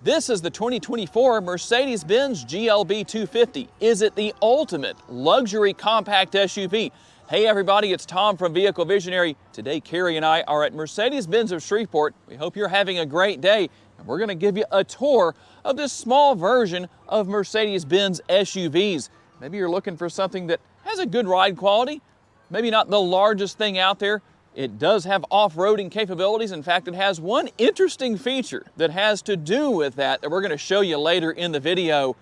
This is the 2024 Mercedes Benz GLB 250. Is it the ultimate luxury compact SUV? Hey everybody, it's Tom from Vehicle Visionary. Today Carrie and I are at Mercedes Benz of Shreveport. We hope you're having a great day, and we're going to give you a tour of this small version of Mercedes Benz SUVs. Maybe you're looking for something that has a good ride quality, maybe not the largest thing out there. It does have off-roading capabilities. In fact, it has one interesting feature that has to do with that we're going to show you later in the video,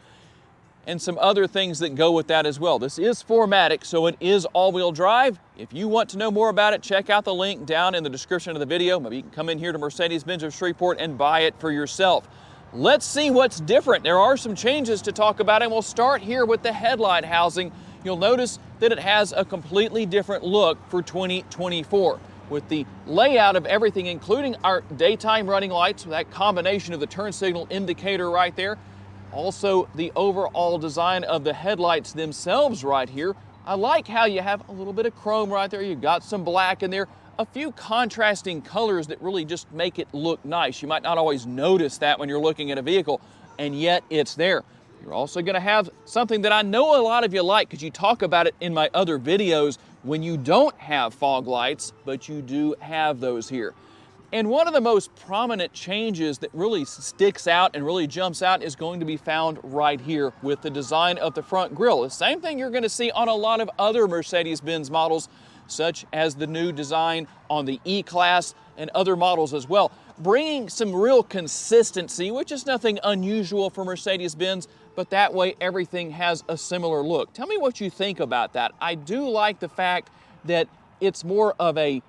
and some other things that go with that as well. This is 4MATIC, so it is all-wheel drive. If you want to know more about it, check out the link down in the description of the video. Maybe you can come in here to Mercedes Benz of Shreveport and buy it for yourself. Let's see what's different. There are some changes to talk about, and we'll start here with the headlight housing. You'll notice that it has a completely different look for 2024 with the layout of everything, including our daytime running lights, that combination of the turn signal indicator right there. Also, the overall design of the headlights themselves right here. I like how you have a little bit of chrome right there. You've got some black in there, a few contrasting colors that really just make it look nice. You might not always notice that when you're looking at a vehicle, and yet it's there. You're also going to have something that I know a lot of you like because you talk about it in my other videos when you don't have fog lights, but you do have those here. And one of the most prominent changes that really sticks out and really jumps out is going to be found right here with the design of the front grille. The same thing you're going to see on a lot of other Mercedes-Benz models, such as the new design on the E-Class and other models as well, bringing some real consistency, which is nothing unusual for Mercedes-Benz, but that way everything has a similar look. Tell me what you think about that. I do like the fact that it's more of a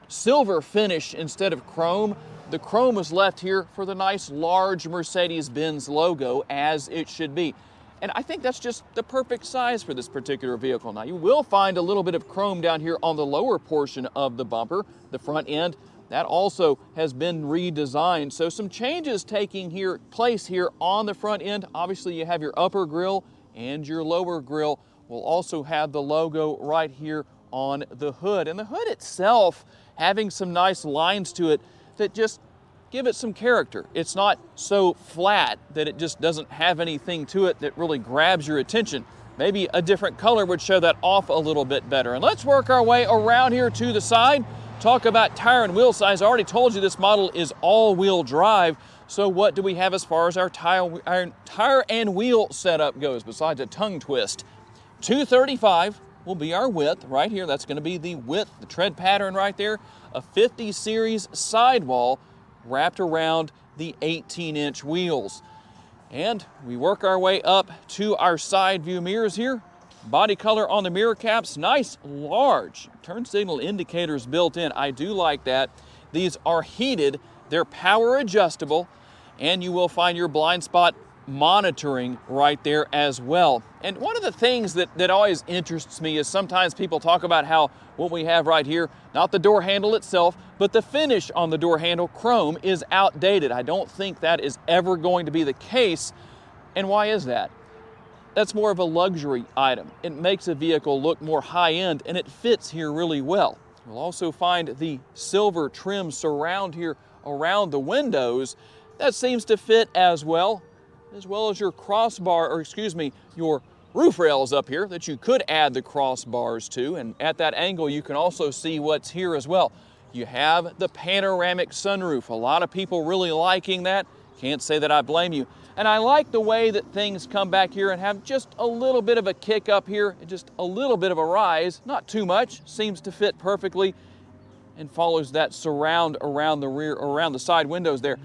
silver finish instead of chrome. The chrome is left here for the nice large Mercedes-Benz logo, as it should be. And I think that's just the perfect size for this particular vehicle. Now, you will find a little bit of chrome down here on the lower portion of the bumper, the front end. That also has been redesigned. So some changes taking place here on the front end. Obviously, you have your upper grille, and your lower grille will also have the logo right here on the hood. And the hood itself having some nice lines to it that just give it some character. It's not so flat that it just doesn't have anything to it that really grabs your attention. Maybe a different color would show that off a little bit better. And let's work our way around here to the side. Talk about tire and wheel size. I already told you this model is all-wheel drive. So what do we have as far as our tire and wheel setup goes, besides a tongue twist? 235 will be our width right here. That's going to be the width, the tread pattern right there. A 50 series sidewall wrapped around the 18-inch wheels. And we work our way up to our side view mirrors here. Body color on the mirror caps, nice large turn signal indicators built in. I do like that. These are heated, they're power adjustable, and you will find your blind spot monitoring right there as well. And one of the things that always interests me is sometimes people talk about how what we have right here, not the door handle itself, but the finish on the door handle, chrome, is outdated. I don't think that is ever going to be the case. And why is that? That's more of a luxury item. It makes a vehicle look more high-end, and it fits here really well. You'll also find the silver trim surround here around the windows. That seems to fit as well as your crossbar, or excuse me, your roof rails up here that you could add the crossbars to. And at that angle, you can also see what's here as well. You have the panoramic sunroof. A lot of people really liking that. Can't say that I blame you. And I like the way that things come back here and have just a little bit of a kick up here, just a little bit of a rise, not too much, seems to fit perfectly, and follows that surround around the rear, around the side windows there.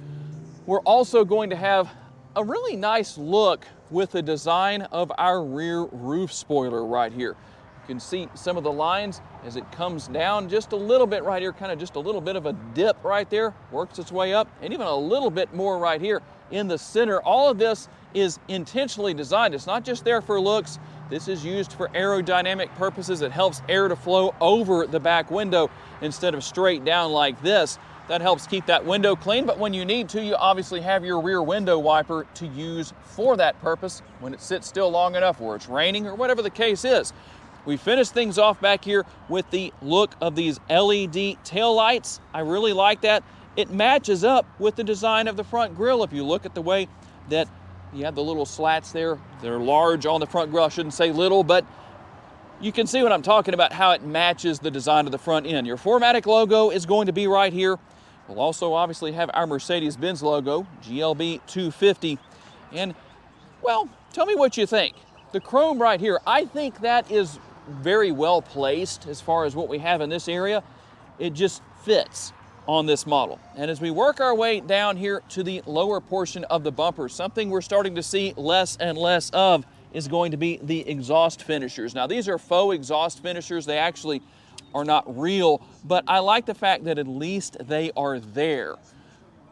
We're also going to have a really nice look with the design of our rear roof spoiler right here. You can see some of the lines as it comes down just a little bit right here, kind of just a little bit of a dip right there, works its way up, and even a little bit more right here in the center. All of this is intentionally designed. It's not just there for looks. This is used for aerodynamic purposes. It helps air to flow over the back window instead of straight down like this. That helps keep that window clean, but when you need to, you obviously have your rear window wiper to use for that purpose when it sits still long enough or it's raining or whatever the case is. We finished things off back here with the look of these LED tail lights. I really like that. it matches up with the design of the front grille. If you look at the way that you have the little slats there, they're large on the front grille. I shouldn't say little, but you can see what I'm talking about, how it matches the design of the front end. Your 4MATIC logo is going to be right here. We'll also obviously have our Mercedes Benz logo, GLB 250. And, well, tell me what you think. The chrome right here, I think that is very well placed as far as what we have in this area. It just fits on this model. And as we work our way down here to the lower portion of the bumper, something we're starting to see less and less of is going to be the exhaust finishers. Now, these are faux exhaust finishers. They actually are not real, but I like the fact that at least they are there.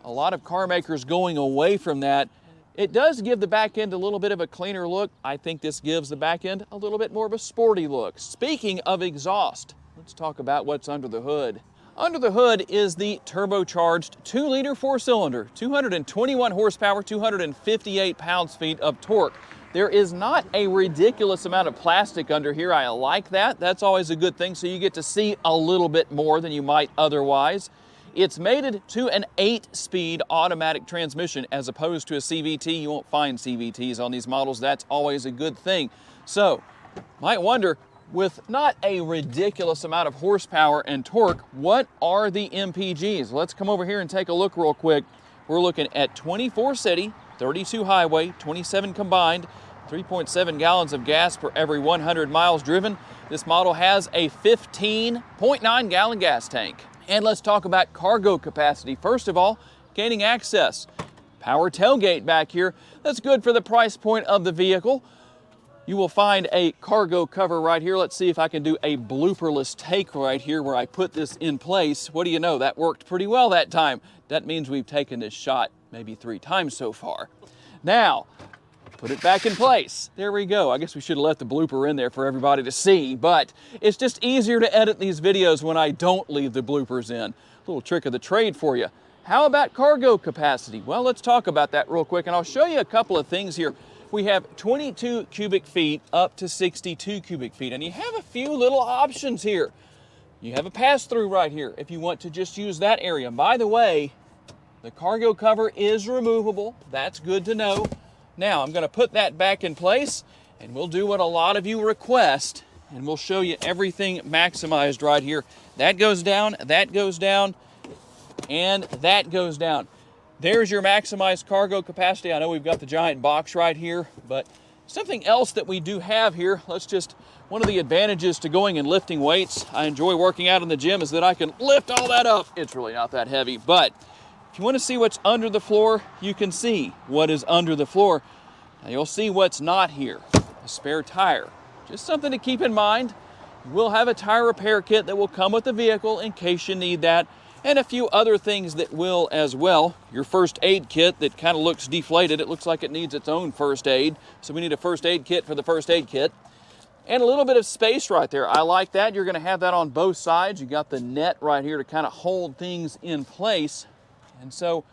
A lot of car makers going away from that. It does give the back end a little bit of a cleaner look. I think this gives the back end a little bit more of a sporty look. Speaking of exhaust, let's talk about what's under the hood. Under the hood is the turbocharged 2-liter 4-cylinder, 221 horsepower, 258 pounds-feet of torque. There is not a ridiculous amount of plastic under here. I like that. That's always a good thing, so you get to see a little bit more than you might otherwise. It's mated to an 8-speed automatic transmission as opposed to a CVT. You won't find CVTs on these models. That's always a good thing. So, might wonder, with not a ridiculous amount of horsepower and torque, what are the MPGs? Let's come over here and take a look real quick. We're looking at 24 city, 32 highway, 27 combined, 3.7 gallons of gas per every 100 miles driven. This model has a 15.9 gallon gas tank. And let's talk about cargo capacity. First of all, gaining access. Power tailgate back here. That's good for the price point of the vehicle. You will find a cargo cover right here. Let's see if I can do a blooperless take right here where I put this in place. What do you know? That worked pretty well that time. That means we've taken this shot maybe 3 times so far. Now, put it back in place. There we go. I guess we should have left the blooper in there for everybody to see, but it's just easier to edit these videos when I don't leave the bloopers in. A little trick of the trade for you. How about cargo capacity? Well, let's talk about that real quick, and I'll show you a couple of things here. We have 22 cubic feet up to 62 cubic feet, and you have a few little options here. You have a pass-through right here if you want to just use that area. And by the way, the cargo cover is removable. That's good to know. Now, I'm going to put that back in place, and we'll do what a lot of you request, and we'll show you everything maximized right here. That goes down, and that goes down. There's your maximized cargo capacity. I know we've got the giant box right here, but something else that we do have here, one of the advantages to going and lifting weights, I enjoy working out in the gym, is that I can lift all that up. It's really not that heavy, but if you want to see what's under the floor, you can see what is under the floor. Now you'll see what's not here, a spare tire. Just something to keep in mind. We'll have a tire repair kit that will come with the vehicle in case you need that, and a few other things that will as well. Your first aid kit that kind of looks deflated. It looks like it needs its own first aid, so we need a first aid kit for the first aid kit. And a little bit of space right there. I like that. You're going to have that on both sides. You got the net right here to kind of hold things in place. And so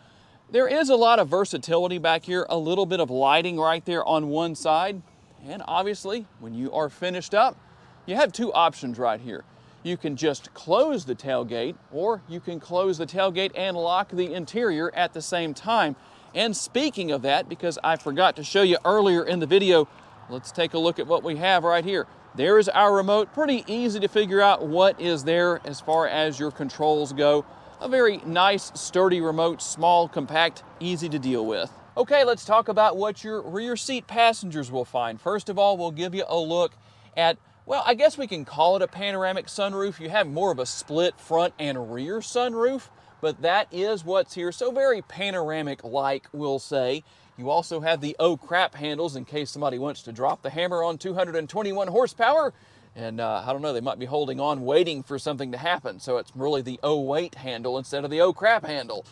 there is a lot of versatility back here, a little bit of lighting right there on one side. And obviously, when you are finished up, you have 2 options right here. You can just close the tailgate, or you can close the tailgate and lock the interior at the same time. And speaking of that, because I forgot to show you earlier in the video, let's take a look at what we have right here. There's our remote. Pretty easy to figure out what is there as far as your controls go. A very nice, sturdy remote, small, compact, easy to deal with. Okay, let's talk about what your rear seat passengers will find. First of all, we'll give you a look at, well, I guess we can call it a panoramic sunroof. You have more of a split front and rear sunroof, but that is what's here. So very panoramic-like, we'll say. You also have the oh crap handles in case somebody wants to drop the hammer on 221 horsepower. And I don't know, they might be holding on waiting for something to happen. So it's really the oh wait handle instead of the oh crap handle.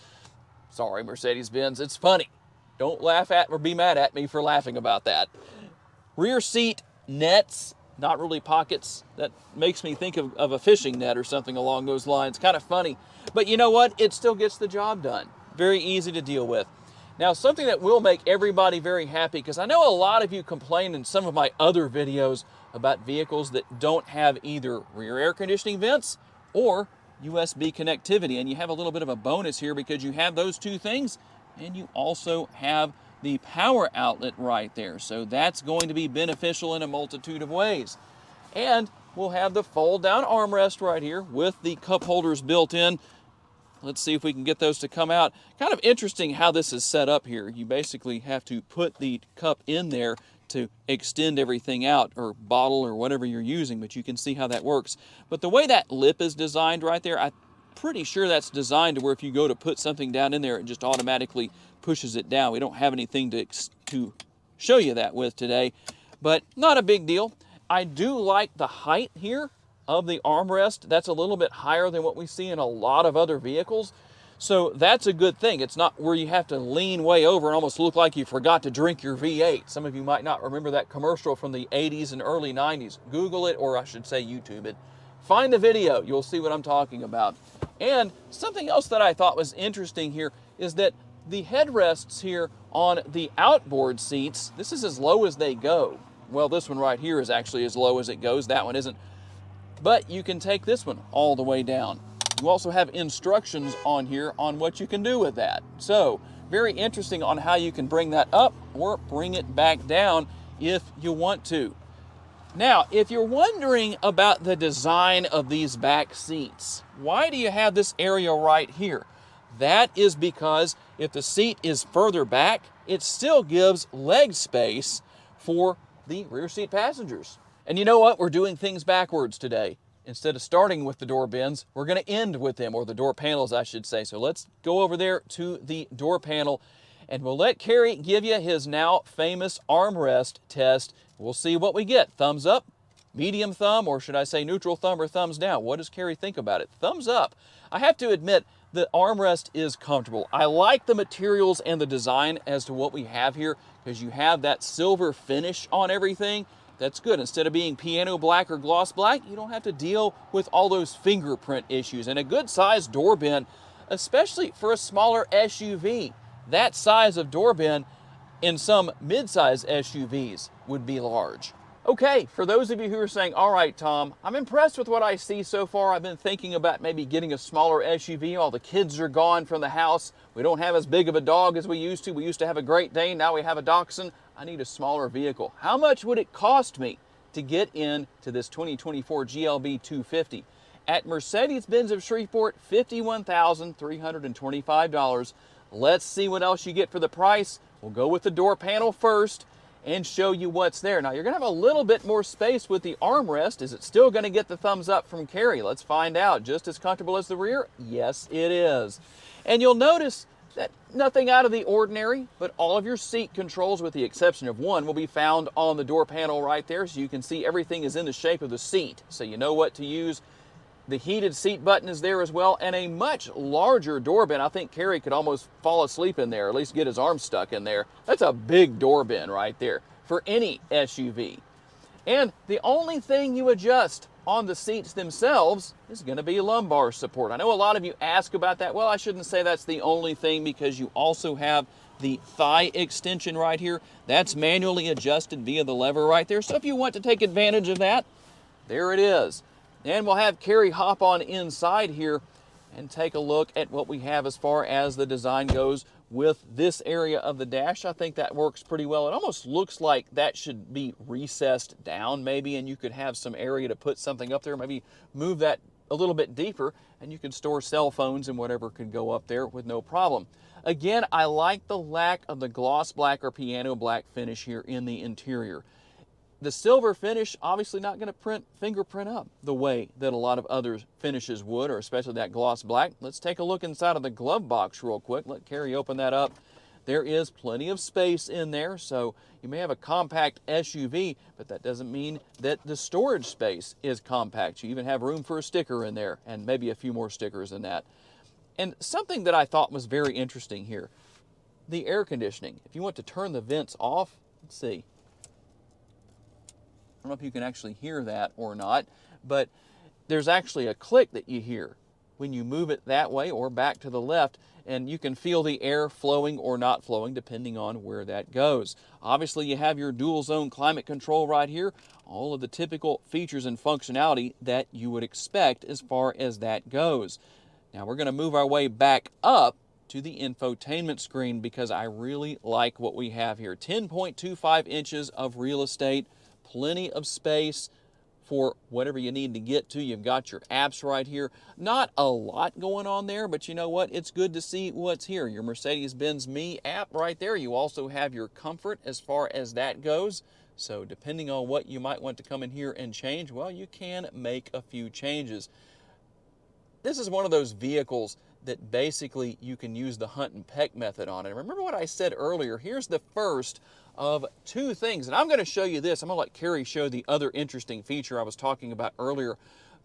Sorry, Mercedes Benz, it's funny. Don't laugh at or be mad at me for laughing about that. Rear seat nets, not really pockets. That makes me think of a fishing net or something along those lines. Kind of funny. But you know what? It still gets the job done. Very easy to deal with. Now, something that will make everybody very happy, because I know a lot of you complain in some of my other videos about vehicles that don't have either rear air conditioning vents or USB connectivity, and you have a little bit of a bonus here because you have those two things, and you also have the power outlet right there. So that's going to be beneficial in a multitude of ways. And we'll have the fold down armrest right here with the cup holders built in. Let's see if we can get those to come out. Kind of interesting how this is set up here. You basically have to put the cup in there to extend everything out, or bottle or whatever you're using, but you can see how that works. But the way that lip is designed right there, I'm pretty sure that's designed to where if you go to put something down in there, it just automatically pushes it down. We don't have anything to show you that with today, but not a big deal. I do like the height here of the armrest. That's a little bit higher than what we see in a lot of other vehicles. So that's a good thing. It's not where you have to lean way over and almost look like you forgot to drink your V8. Some of you might not remember that commercial from the 80s and early 90s. Google it, or I should say YouTube it. Find the video. You'll see what I'm talking about. And something else that I thought was interesting here is that the headrests here on the outboard seats, this is as low as they go. Well, this one right here is actually as low as it goes. That one isn't. But you can take this one all the way down. You also have instructions on here on what you can do with that. So, very interesting on how you can bring that up or bring it back down if you want to. Now, if you're wondering about the design of these back seats, why do you have this area right here? That is because if the seat is further back, it still gives leg space for the rear seat passengers. And you know what? We're doing things backwards today. Instead of starting with the door bins, we're going to end with them, or the door panels, I should say. So let's go over there to the door panel, and we'll let Kerry give you his now famous armrest test. We'll see what we get. Thumbs up, medium thumb, or should I say neutral thumb, or thumbs down? What does Kerry think about it? Thumbs up. I have to admit, the armrest is comfortable. I like the materials and the design as to what we have here, because you have that silver finish on everything. That's good. Instead of being piano black or gloss black, you don't have to deal with all those fingerprint issues. And a good sized door bin, especially for a smaller SUV. That size of door bin in some mid-size SUVs would be large. Okay, for those of you who are saying, all right, Tom, I'm impressed with what I see so far. I've been thinking about maybe getting a smaller SUV. All the kids are gone from the house. We don't have as big of a dog as we used to. We used to have a Great Dane. Now we have a Dachshund. I need a smaller vehicle. How much would it cost me to get into this 2024 GLB 250? At Mercedes Benz of Shreveport, $51,325. Let's see what else you get for the price. We'll go with the door panel first and show you what's there. Now, you're going to have a little bit more space with the armrest. Is it still going to get the thumbs up from Kerry? Let's find out. Just as comfortable as the rear? Yes, it is. And you'll notice that nothing out of the ordinary, but all of your seat controls, with the exception of one, will be found on the door panel right there, so you can see everything is in the shape of the seat, so you know what to use. The heated seat button is there as well, and a much larger door bin. I think Kerry could almost fall asleep in there, or at least get his arm stuck in there. That's a big door bin right there for any SUV. And the only thing you adjust on the seats themselves is going to be lumbar support. I know a lot of you ask about that. Well, I shouldn't say that's the only thing, because you also have the thigh extension right here. That's manually adjusted via the lever right there. So if you want to take advantage of that, there it is. And we'll have Kerry hop on inside here and take a look at what we have as far as the design goes with this area of the dash. I think that works pretty well. It almost looks like that should be recessed down maybe, and you could have some area to put something up there. Maybe move that a little bit deeper, and you can store cell phones and whatever could go up there with no problem. Again, I like the lack of the gloss black or piano black finish here in the interior. The silver finish, obviously not going to fingerprint up the way that a lot of other finishes would, or especially that gloss black. Let's take a look inside of the glove box real quick. Let Kerry open that up. There is plenty of space in there, so you may have a compact SUV, but that doesn't mean that the storage space is compact. You even have room for a sticker in there, and maybe a few more stickers than that. And something that I thought was very interesting here, the air conditioning. If you want to turn the vents off, let's see. I don't know if you can actually hear that or not, but there's actually a click that you hear. when you move it that way or back to the left, and you can feel the air flowing or not flowing depending on where that goes. Obviously, you have your dual zone climate control right here, all of the typical features and functionality that you would expect as far as that goes. Now we're going to move our way back up to the infotainment screen because I really like what we have here. 10.25 inches of real estate, plenty of space for whatever you need to get to. You've got your apps right here. Not a lot going on there, but you know what? It's good to see what's here. Your Mercedes Benz Me app right there. You also have your comfort as far as that goes. So depending on what you might want to come in here and change, well, you can make a few changes. This is one of those vehicles that basically you can use the hunt and peck method on it. Remember what I said earlier, here's the first of two things, and I'm going to show you this. I'm going to let Carrie show the other interesting feature I was talking about earlier.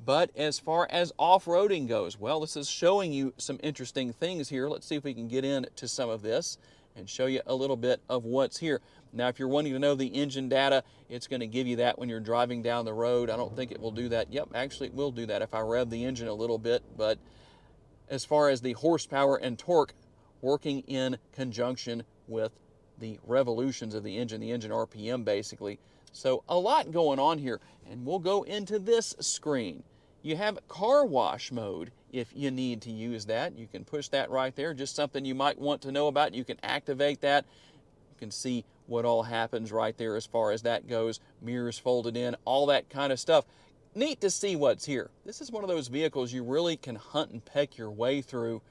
But as far as off-roading goes, well, this is showing you some interesting things here. Let's see if we can get into some of this and show you a little bit of what's here. Now, if you're wanting to know the engine data, it's going to give you that when you're driving down the road. I don't think it will do that. Yep, actually it will do that if I rev the engine a little bit. But as far as the horsepower and torque working in conjunction with the revolutions of the engine RPM basically. So a lot going on here, and we'll go into this screen. You have car wash mode if you need to use that. You can push that right there, just something you might want to know about. You can activate that. You can see what all happens right there as far as that goes. Mirrors folded in, all that kind of stuff. Neat to see what's here. This is one of those vehicles you really can hunt and peck your way through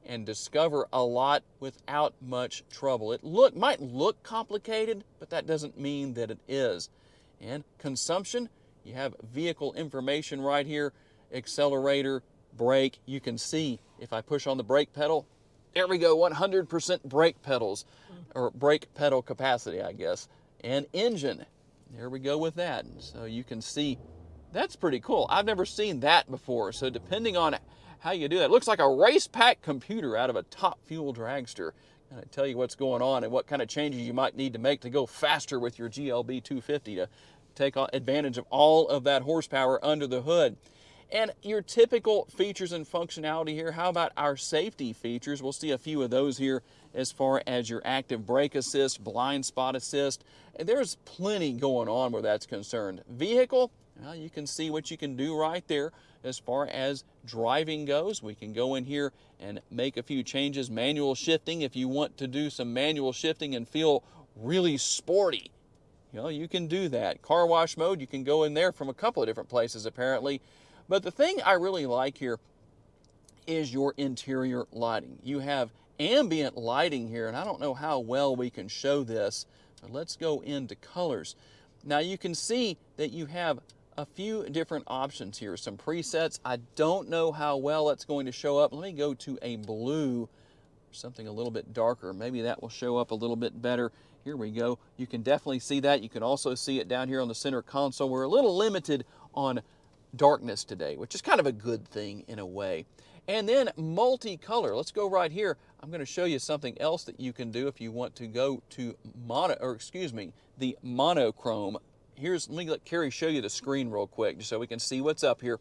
and discover a lot without much trouble. It might look complicated, but that doesn't mean that it is. And consumption, you have vehicle information right here, accelerator, brake. You can see if I push on the brake pedal, there we go, 100% brake pedals, or brake pedal capacity, I guess. And engine, there we go with that. So you can see, that's pretty cool. I've never seen that before. So depending on how you do that, it looks like a race pack computer out of a top fuel dragster. Kind of tell you what's going on and what kind of changes you might need to make to go faster with your GLB 250 to take advantage of all of that horsepower under the hood. And your typical features and functionality here, how about our safety features? We'll see a few of those here as far as your active brake assist, blind spot assist. And there's plenty going on where that's concerned. Vehicle, well, you can see what you can do right there as far as driving goes. We can go in here and make a few changes. Manual shifting, if you want to do some manual shifting and feel really sporty, you can do that. Car wash mode, you can go in there from a couple of different places apparently. But the thing I really like here is your interior lighting. You have ambient lighting here, and I don't know how well we can show this, but let's go into colors. Now you can see that you have a few different options here, some presets. I don't know how well it's going to show up. Let me go to a blue, something a little bit darker. Maybe that will show up a little bit better. Here we go. You can definitely see that. You can also see it down here on the center console. We're a little limited on darkness today, which is kind of a good thing in a way. And then multicolor. Let's go right here. I'm going to show you something else that you can do if you want to go to the monochrome. Let me let Carrie show you the screen real quick just so we can see what's up here.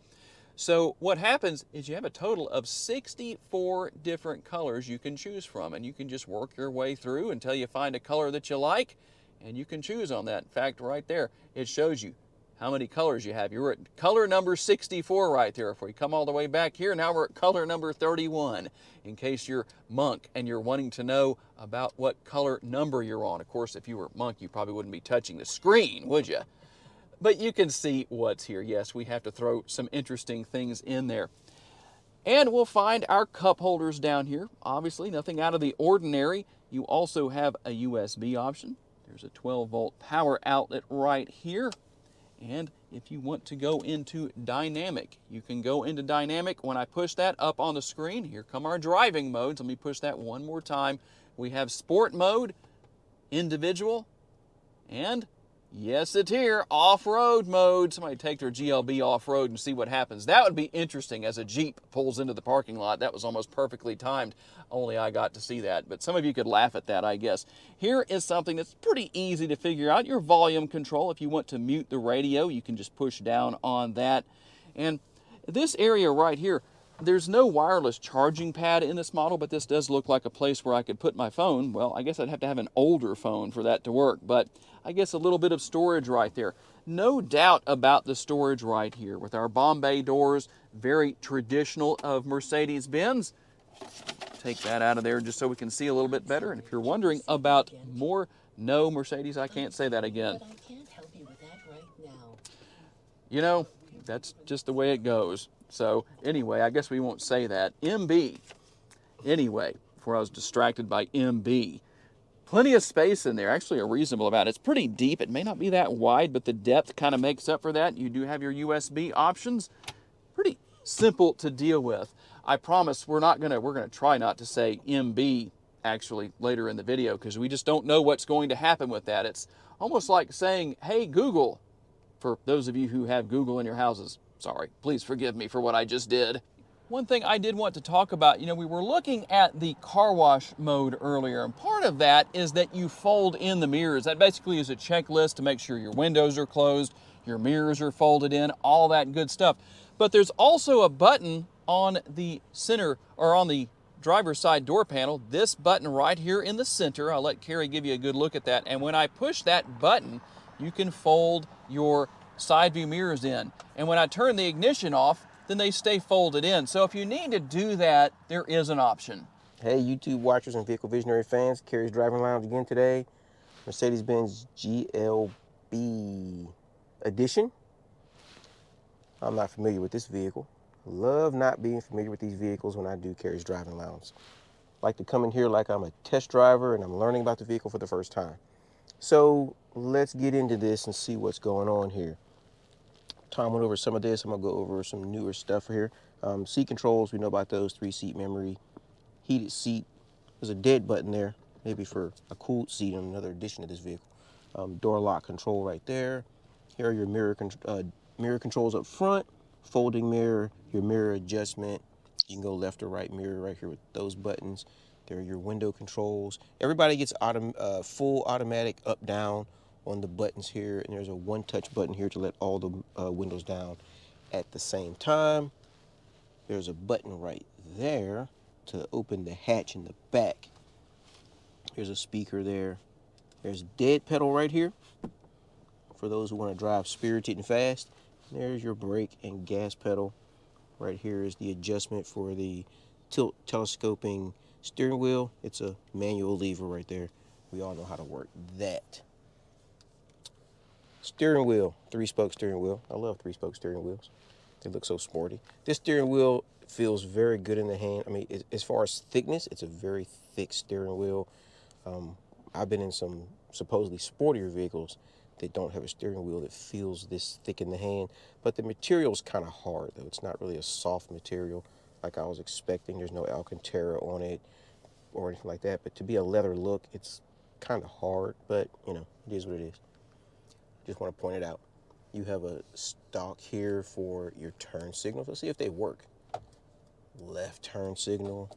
So what happens is you have a total of 64 different colors you can choose from, and you can just work your way through until you find a color that you like, and you can choose on that. In fact, right there, it shows you how many colors you have. You're at color number 64 right there. If we come all the way back here, now we're at color number 31, in case you're Monk and you're wanting to know about what color number you're on. Of course, if you were Monk, you probably wouldn't be touching the screen, would you? But you can see what's here. Yes, we have to throw some interesting things in there. And we'll find our cup holders down here. Obviously, nothing out of the ordinary. You also have a USB option. There's a 12-volt power outlet right here. And if you want to go into dynamic, you can go into dynamic. When I push that up on the screen, here come our driving modes. Let me push that one more time. We have sport mode, individual, and yes, it's here, off-road mode. Somebody take their GLB off-road and see what happens. That would be interesting as a Jeep pulls into the parking lot. That was almost perfectly timed. Only I got to see that. But some of you could laugh at that, I guess. Here is something that's pretty easy to figure out. Your volume control. If you want to mute the radio, you can just push down on that. And this area right here, There's no wireless charging pad in this model, but this does look like a place where I could put my phone. Well, I guess I'd have to have an older phone for that to work, but I guess a little bit of storage right there. No doubt about the storage right here with our Bombay doors, very traditional of Mercedes Benz. Take that out of there just so we can see a little bit better. And if you're wondering about more, no, Mercedes, I can't say that again. But I can't help you with that right now. You know, that's just the way it goes. So anyway, I guess we won't say that. MB. Anyway, before I was distracted by MB. Plenty of space in there, actually a reasonable amount. It's pretty deep. It may not be that wide, but the depth kind of makes up for that. You do have your USB options. Pretty simple to deal with. I promise we're gonna try not to say MB actually later in the video because we just don't know what's going to happen with that. It's almost like saying, hey Google, for those of you who have Google in your houses. Sorry, please forgive me for what I just did. One thing I did want to talk about, we were looking at the car wash mode earlier, and part of that is that you fold in the mirrors. That basically is a checklist to make sure your windows are closed, your mirrors are folded in, all that good stuff. But there's also a button on the center, or on the driver's side door panel, this button right here in the center. I'll let Carrie give you a good look at that. And when I push that button, you can fold your side view mirrors in. And when I turn the ignition off, then they stay folded in. So if you need to do that, there is an option. Hey, YouTube watchers and Vehicle Visionary fans, Carrie's Driving Lounge again today. Mercedes Benz GLB edition. I'm not familiar with this vehicle. Love not being familiar with these vehicles when I do Carrie's Driving Lounge. Like to come in here like I'm a test driver and I'm learning about the vehicle for the first time. So let's get into this and see what's going on here. Tom went over some of this. I'm gonna go over some newer stuff here. Seat controls, we know about those. 3-seat memory, heated seat. There's a dead button there, maybe for a cooled seat on another addition to this vehicle. Door lock control right there. Here are your mirror controls up front. Folding mirror, your mirror adjustment. You can go left or right mirror right here with those buttons. There are your window controls. Everybody gets full automatic up, down on the buttons here. And there's a one-touch button here to let all the windows down at the same time. There's a button right there to open the hatch in the back. There's a speaker there. There's dead pedal right here for those who want to drive spirited and fast. There's your brake and gas pedal. Right here is the adjustment for the tilt telescoping steering wheel. It's a manual lever right there. We all know how to work that. Steering wheel, 3-spoke steering wheel. I love 3-spoke steering wheels. They look so sporty. This steering wheel feels very good in the hand. I mean, as far as thickness, it's a very thick steering wheel. I've been in some supposedly sportier vehicles that don't have a steering wheel that feels this thick in the hand, but the material is kind of hard though. It's not really a soft material like I was expecting. There's no Alcantara on it or anything like that, but to be a leather look, it's kind of hard, but it is what it is. Just want to point it out. You have a stalk here for your turn signals. Let's see if they work. Left turn signal,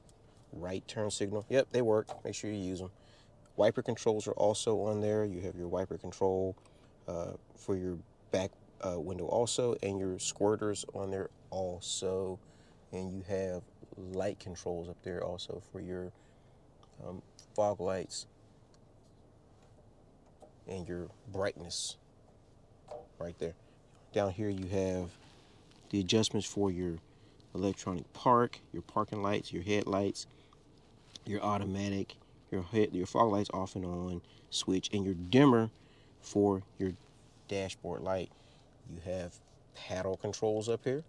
right turn signal. Yep, they work. Make sure you use them. Wiper controls are also on there. You have your wiper control for your back window also, and your squirters on there also. And you have light controls up there also for your fog lights and your brightness right there. Down here you have the adjustments for your electronic park, your parking lights, your headlights, your automatic, your fog lights off and on switch, and your dimmer for your dashboard light. You have paddle controls up here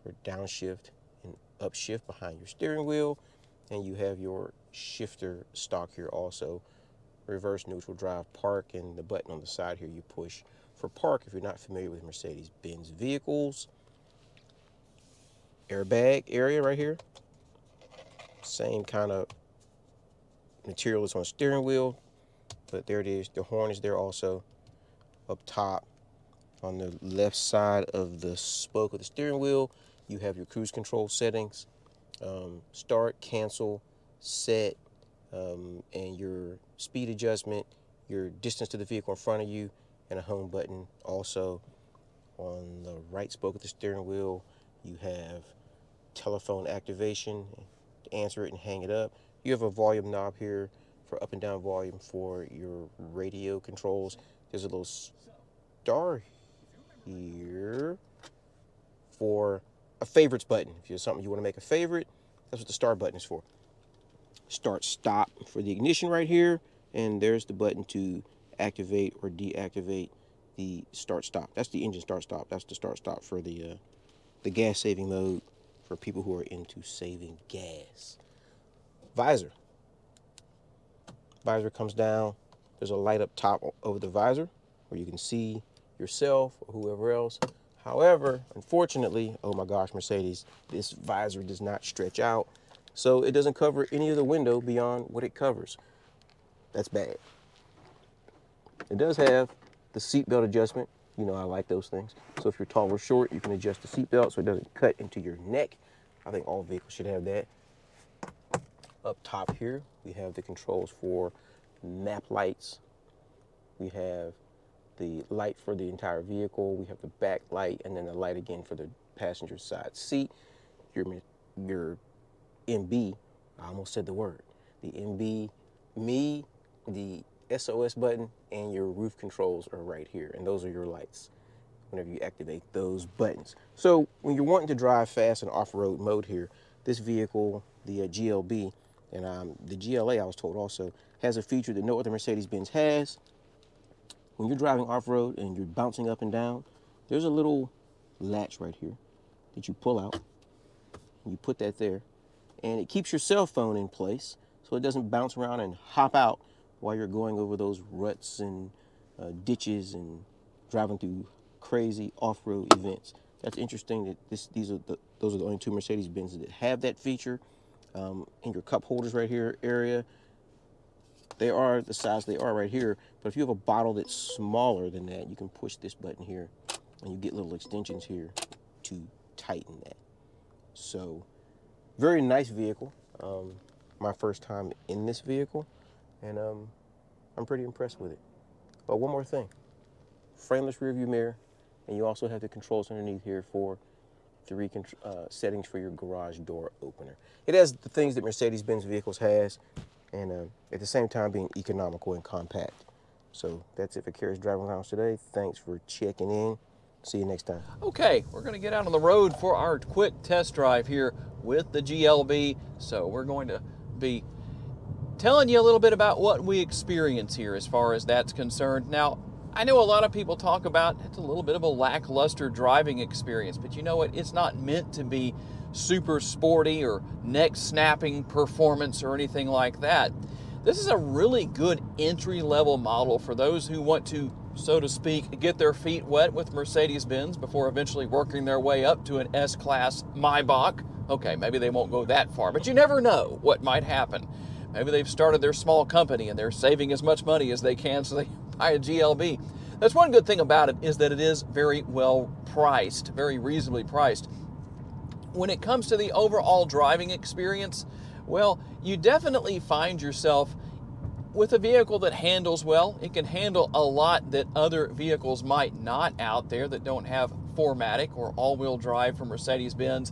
for downshift and upshift behind your steering wheel, and you have your shifter stock here also. Reverse, neutral, drive, park, and the button on the side here you push for park if you're not familiar with Mercedes Benz vehicles. Airbag area right here. Same kind of material is on the steering wheel, but there it is. The horn is there also. Up top on the left side of the spoke of the steering wheel, you have your cruise control settings. Start, cancel, set, and your speed adjustment, your distance to the vehicle in front of you, and a home button. Also on the right spoke of the steering wheel, you have telephone activation to answer it and hang it up. You have a volume knob here for up and down volume for your radio controls. There's a little star here for a favorites button. If there's something you want to make a favorite, that's what the star button is for. Start stop for the ignition right here, and there's the button to activate or deactivate the start stop. That's the engine start stop. That's the start stop for the gas saving mode for people who are into saving gas. Visor. Visor comes down. There's a light up top over the visor where you can see yourself or whoever else. However, unfortunately, oh my gosh, Mercedes, this visor does not stretch out, so it doesn't cover any of the window beyond what it covers. That's bad. It does have the seatbelt adjustment. You know, I like those things. So if you're tall or short, you can adjust the seatbelt so it doesn't cut into your neck. I think all vehicles should have that. Up top here, we have the controls for map lights. We have the light for the entire vehicle. We have the back light, and then the light again for the passenger side seat. Your MB, I almost said the word. The MB, the SOS button, and your roof controls are right here, and those are your lights whenever you activate those buttons. So when you're wanting to drive fast in off-road mode here, this vehicle, the GLB, and the GLA, I was told also, has a feature that no other Mercedes-Benz has. When you're driving off-road and you're bouncing up and down, there's a little latch right here that you pull out, and you put that there, and it keeps your cell phone in place so it doesn't bounce around and hop out while you're going over those ruts and ditches and driving through crazy off-road events. That's interesting that those are the only two Mercedes-Benz that have that feature. In your cup holders right here area, they are the size they are right here, but if you have a bottle that's smaller than that, you can push this button here and you get little extensions here to tighten that. So very nice vehicle. My first time in this vehicle, and I'm pretty impressed with it. But one more thing, frameless rear view mirror, and you also have the controls underneath here for 3 settings for your garage door opener. It has the things that Mercedes-Benz vehicles has, and at the same time being economical and compact. So that's it for Carrie's Driving Lounge today. Thanks for checking in. See you next time. Okay, we're going to get out on the road for our quick test drive here with the GLB. So we're going to be telling you a little bit about what we experience here as far as that's concerned. Now, I know a lot of people talk about it's a little bit of a lackluster driving experience, but you know what? It's not meant to be super sporty or neck-snapping performance or anything like that. This is a really good entry-level model for those who want to, so to speak, get their feet wet with Mercedes-Benz before eventually working their way up to an S-Class Maybach. Okay, maybe they won't go that far, but you never know what might happen. Maybe they've started their small company and they're saving as much money as they can so they buy a GLB. That's one good thing about it, is that it is very well priced, very reasonably priced. When it comes to the overall driving experience, well, you definitely find yourself with a vehicle that handles well. It can handle a lot that other vehicles might not out there that don't have 4MATIC or all-wheel drive from Mercedes-Benz,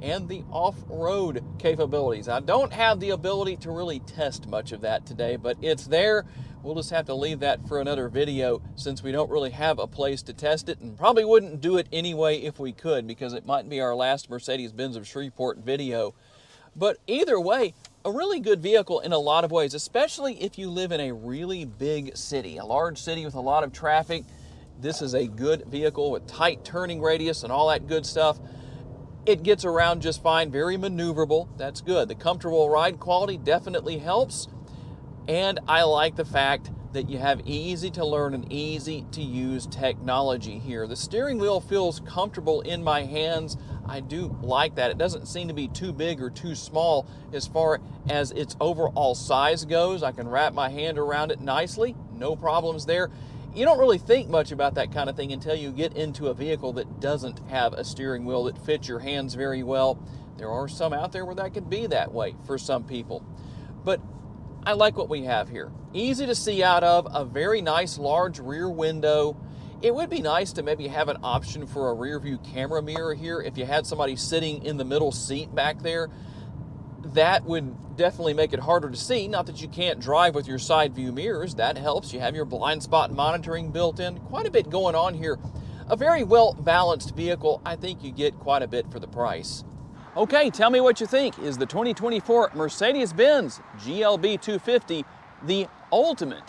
and the off-road capabilities. I don't have the ability to really test much of that today, but it's there. We'll just have to leave that for another video since we don't really have a place to test it, and probably wouldn't do it anyway if we could, because it might be our last Mercedes-Benz of Shreveport video. But either way, a really good vehicle in a lot of ways, especially if you live in a really big city, a large city with a lot of traffic. This is a good vehicle with tight turning radius and all that good stuff. It gets around just fine, very maneuverable. That's good. The comfortable ride quality definitely helps. And I like the fact that you have easy to learn and easy to use technology here. The steering wheel feels comfortable in my hands. I do like that. It doesn't seem to be too big or too small as far as its overall size goes. I can wrap my hand around it nicely. No problems there. You don't really think much about that kind of thing until you get into a vehicle that doesn't have a steering wheel that fits your hands very well. There are some out there where that could be that way for some people. But I like what we have here. Easy to see out of, a very nice large rear window. It would be nice to maybe have an option for a rear view camera mirror here. If you had somebody sitting in the middle seat back there, that would definitely make it harder to see. Not that you can't drive with your side view mirrors, that helps. You have your blind spot monitoring built in. Quite a bit going on here. A very well balanced vehicle. I think you get quite a bit for the price. Okay, tell me what you think. Is the 2024 Mercedes Benz GLB 250 the ultimate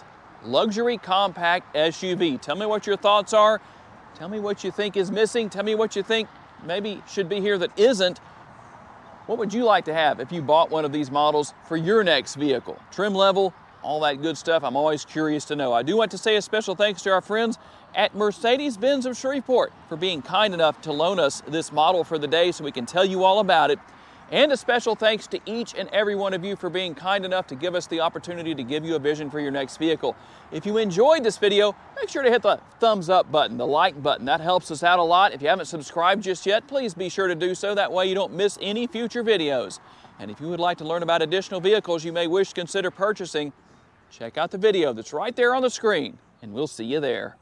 luxury compact SUV? Tell me what your thoughts are. Tell me what you think is missing. Tell me what you think maybe should be here that isn't. What would you like to have if you bought one of these models for your next vehicle? Trim level, all that good stuff. I'm always curious to know. I do want to say a special thanks to our friends at Mercedes Benz of Shreveport for being kind enough to loan us this model for the day so we can tell you all about it. And a special thanks to each and every one of you for being kind enough to give us the opportunity to give you a vision for your next vehicle. If you enjoyed this video, make sure to hit the thumbs up button, the like button. That helps us out a lot. If you haven't subscribed just yet, please be sure to do so. That way you don't miss any future videos. And if you would like to learn about additional vehicles you may wish to consider purchasing, check out the video that's right there on the screen, and we'll see you there.